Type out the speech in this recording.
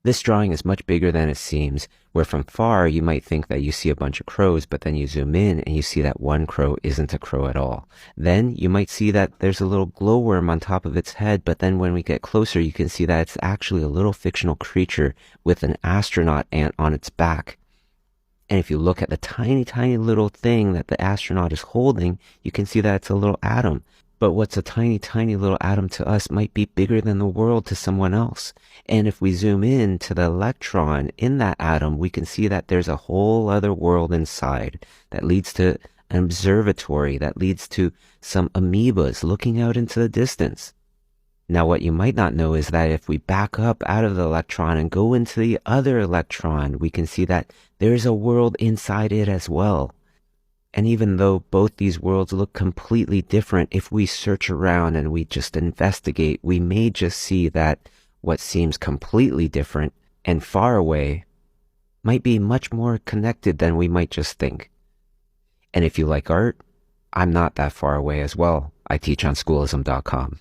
This drawing is much bigger than it seems, where from far you might think that you see a bunch of crows, but then you zoom in and you see that one crow isn't a crow at all. Then you might see that there's a little glowworm on top of its head, but then when we get closer, you can see that it's actually a little fictional creature with an astronaut ant on its back. And if you look at the tiny, tiny little thing that the astronaut is holding, you can see that it's a little atom. But what's a tiny, tiny little atom to us might be bigger than the world to someone else. And if we zoom in to the electron in that atom, we can see that there's a whole other world inside that leads to an observatory, that leads to some amoebas looking out into the distance. Now, what you might not know is that if we back up out of the electron and go into the other electron, we can see that there's a world inside it as well. And even though both these worlds look completely different, if we search around and we just investigate, we may just see that what seems completely different and far away might be much more connected than we might just think. And if you like art, I'm not that far away as well. I teach on schoolism.com.